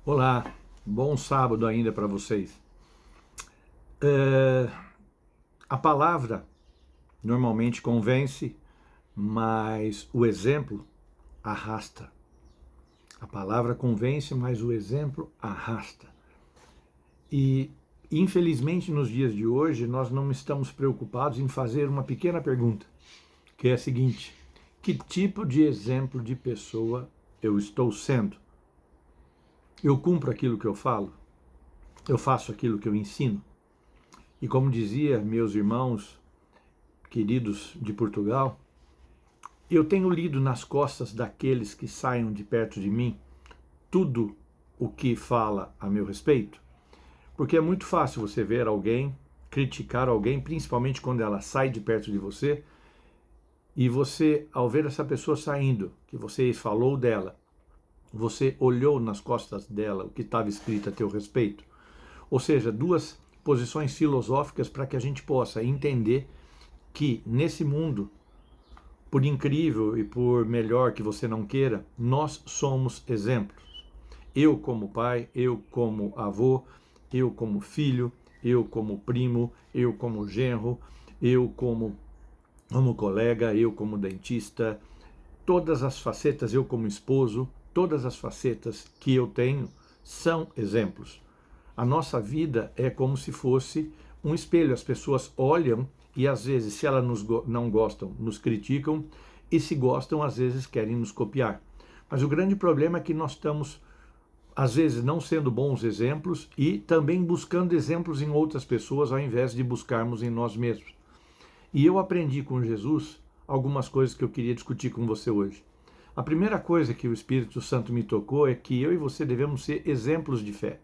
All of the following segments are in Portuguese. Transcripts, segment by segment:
Olá, bom sábado ainda para vocês. É, a palavra normalmente convence, mas o exemplo arrasta. A palavra convence, mas o exemplo arrasta. E, infelizmente, nos dias de hoje, nós não estamos preocupados em fazer uma pequena pergunta, que é a seguinte: que tipo de exemplo de pessoa eu estou sendo? Eu cumpro aquilo que eu falo? Eu faço aquilo que eu ensino? E como dizia meus irmãos queridos de Portugal, eu tenho lido nas costas daqueles que saiam de perto de mim tudo o que fala a meu respeito, porque é muito fácil você ver alguém, criticar alguém, principalmente quando ela sai de perto de você, e você, ao ver essa pessoa saindo, que você falou dela, você olhou nas costas dela o que estava escrito a teu respeito. Ou seja, duas posições filosóficas para que a gente possa entender que nesse mundo, por incrível e por melhor que você não queira, nós somos exemplos. Eu como pai, eu como avô, eu como filho, eu como primo, eu como genro, eu como colega, eu como dentista, todas as facetas, eu como esposo, todas as facetas que eu tenho são exemplos. A nossa vida é como se fosse um espelho. As pessoas olham e às vezes, se elas não gostam, nos criticam, e se gostam, às vezes querem nos copiar. Mas o grande problema é que nós estamos, às vezes, não sendo bons exemplos e também buscando exemplos em outras pessoas ao invés de buscarmos em nós mesmos. E eu aprendi com Jesus algumas coisas que eu queria discutir com você hoje. A primeira coisa que o Espírito Santo me tocou é que eu e você devemos ser exemplos de fé.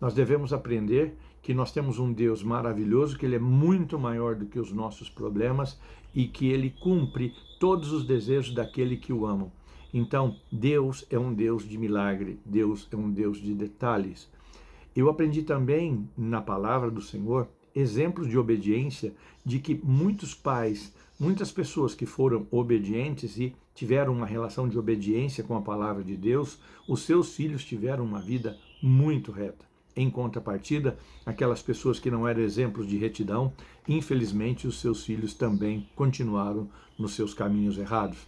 Nós devemos aprender que nós temos um Deus maravilhoso, que Ele é muito maior do que os nossos problemas e que Ele cumpre todos os desejos daquele que o amam. Então, Deus é um Deus de milagre, Deus é um Deus de detalhes. Eu aprendi também na palavra do Senhor exemplos de obediência, de que muitos pais, muitas pessoas que foram obedientes e tiveram uma relação de obediência com a palavra de Deus, os seus filhos tiveram uma vida muito reta. Em contrapartida, aquelas pessoas que não eram exemplos de retidão, infelizmente os seus filhos também continuaram nos seus caminhos errados.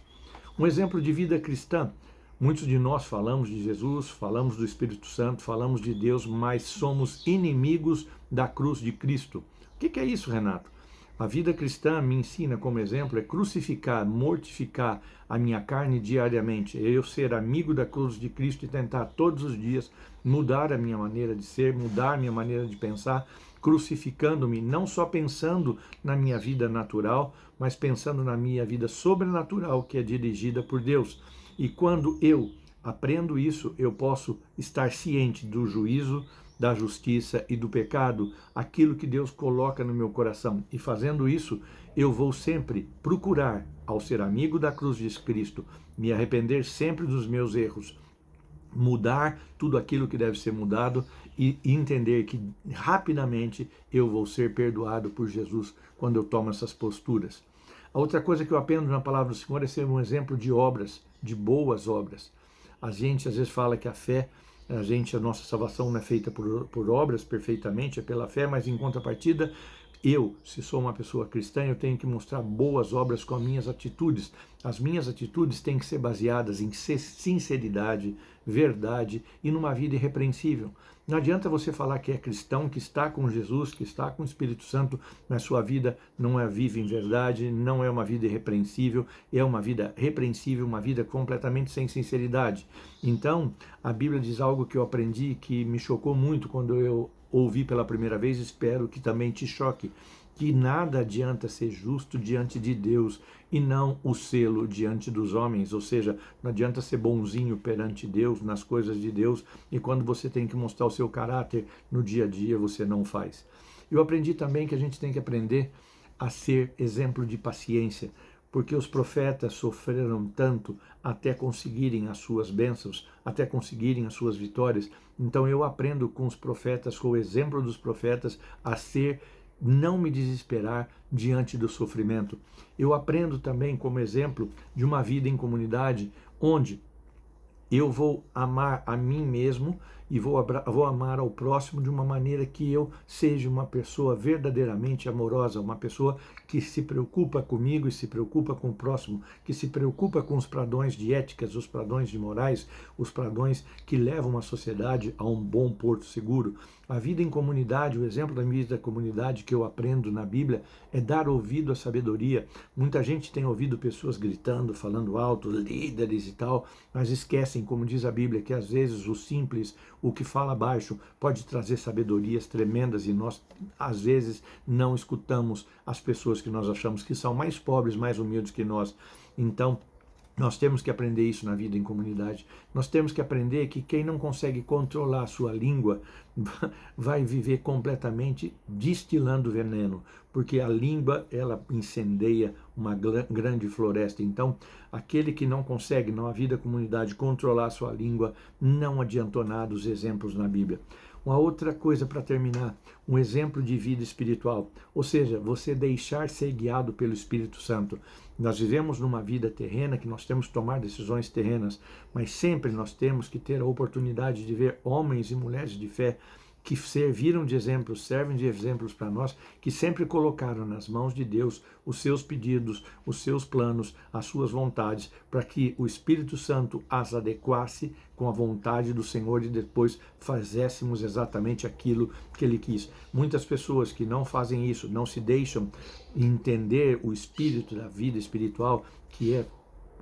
Um exemplo de vida cristã. Muitos de nós falamos de Jesus, falamos do Espírito Santo, falamos de Deus, mas somos inimigos da cruz de Cristo. O que é isso, Renato? A vida cristã me ensina como exemplo é crucificar, mortificar a minha carne diariamente. É eu ser amigo da cruz de Cristo e tentar todos os dias mudar a minha maneira de ser, mudar a minha maneira de pensar, crucificando-me, não só pensando na minha vida natural, mas pensando na minha vida sobrenatural, que é dirigida por Deus. E quando eu aprendo isso, eu posso estar ciente do juízo, da justiça e do pecado, aquilo que Deus coloca no meu coração. E fazendo isso, eu vou sempre procurar, ao ser amigo da cruz de Cristo, me arrepender sempre dos meus erros, mudar tudo aquilo que deve ser mudado e entender que rapidamente eu vou ser perdoado por Jesus quando eu tomo essas posturas. A outra coisa que eu aprendo na palavra do Senhor é ser um exemplo de obras, de boas obras. A gente às vezes fala que a nossa salvação não é feita por obras perfeitamente, é pela fé, mas em contrapartida, eu, se sou uma pessoa cristã, eu tenho que mostrar boas obras com as minhas atitudes. As minhas atitudes têm que ser baseadas em sinceridade, verdade e numa vida irrepreensível. Não adianta você falar que é cristão, que está com Jesus, que está com o Espírito Santo, mas sua vida não é viva em verdade, não é uma vida irrepreensível, é uma vida repreensível, uma vida completamente sem sinceridade. Então, a Bíblia diz algo que eu aprendi que me chocou muito quando eu ouvi pela primeira vez, espero que também te choque, que nada adianta ser justo diante de Deus e não o selo diante dos homens, ou seja, não adianta ser bonzinho perante Deus, nas coisas de Deus, e quando você tem que mostrar o seu caráter no dia a dia, você não faz. Eu aprendi também que a gente tem que aprender a ser exemplo de paciência, porque os profetas sofreram tanto até conseguirem as suas bênçãos, até conseguirem as suas vitórias. Então eu aprendo com os profetas, com o exemplo dos profetas, a não me desesperar diante do sofrimento. Eu aprendo também como exemplo de uma vida em comunidade onde eu vou amar a mim mesmo e vou amar ao próximo de uma maneira que eu seja uma pessoa verdadeiramente amorosa, uma pessoa que se preocupa comigo e se preocupa com o próximo, que se preocupa com os padrões de éticas, os padrões de morais, os padrões que levam a sociedade a um bom porto seguro. A vida em comunidade, o exemplo da vida da comunidade que eu aprendo na Bíblia é dar ouvido à sabedoria. Muita gente tem ouvido pessoas gritando, falando alto, líderes e tal, mas esquecem, como diz a Bíblia, que às vezes o simples, o que fala baixo, pode trazer sabedorias tremendas e nós, às vezes, não escutamos as pessoas que nós achamos que são mais pobres, mais humildes que nós. Então, nós temos que aprender isso na vida em comunidade. Nós temos que aprender que quem não consegue controlar a sua língua vai viver completamente destilando veneno, porque a língua, ela incendeia uma grande floresta. Então, aquele que não consegue, na vida comunidade, controlar a sua língua, não adiantou nada os exemplos na Bíblia. Uma outra coisa para terminar, um exemplo de vida espiritual, ou seja, você deixar ser guiado pelo Espírito Santo. Nós vivemos numa vida terrena que nós temos que tomar decisões terrenas, mas sempre nós temos que ter a oportunidade de ver homens e mulheres de fé que serviram de exemplos, servem de exemplos para nós, que sempre colocaram nas mãos de Deus os seus pedidos, os seus planos, as suas vontades, para que o Espírito Santo as adequasse com a vontade do Senhor e depois fizéssemos exatamente aquilo que Ele quis. Muitas pessoas que não fazem isso, não se deixam entender o espírito da vida espiritual, que é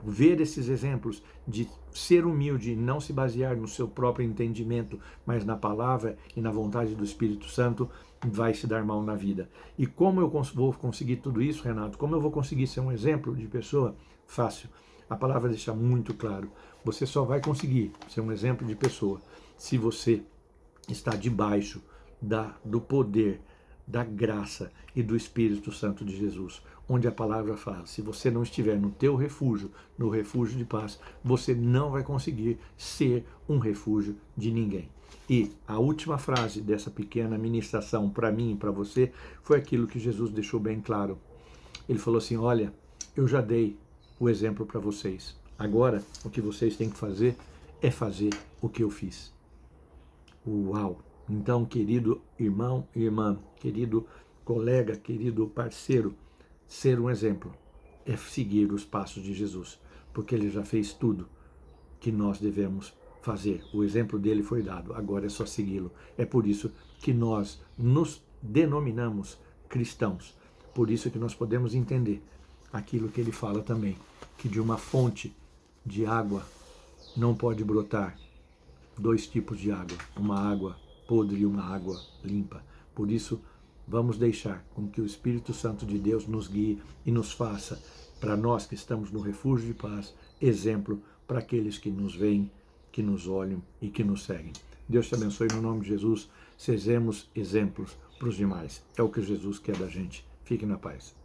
ver esses exemplos de ser humilde e não se basear no seu próprio entendimento, mas na palavra e na vontade do Espírito Santo, vai se dar mal na vida. E como eu vou conseguir tudo isso, Renato? Como eu vou conseguir ser um exemplo de pessoa? Fácil. A palavra deixa muito claro. Você só vai conseguir ser um exemplo de pessoa se você está debaixo do poder, da graça e do Espírito Santo de Jesus, onde a palavra fala, se você não estiver no teu refúgio, no refúgio de paz, você não vai conseguir ser um refúgio de ninguém. E a última frase dessa pequena ministração para mim e para você foi aquilo que Jesus deixou bem claro. Ele falou assim, olha, eu já dei o exemplo para vocês. Agora, o que vocês têm que fazer é fazer o que eu fiz. Uau! Então, querido irmão e irmã, querido colega, querido parceiro, ser um exemplo é seguir os passos de Jesus, porque Ele já fez tudo que nós devemos fazer. O exemplo dele foi dado, agora é só segui-lo. É por isso que nós nos denominamos cristãos. Por isso que nós podemos entender aquilo que ele fala também, que de uma fonte de água não pode brotar dois tipos de água, uma água podre e uma água limpa. Por isso, vamos deixar com que o Espírito Santo de Deus nos guie e nos faça, para nós que estamos no refúgio de paz, exemplo para aqueles que nos veem, que nos olham e que nos seguem. Deus te abençoe no nome de Jesus. Sejamos exemplos para os demais. É o que Jesus quer da gente. Fique na paz.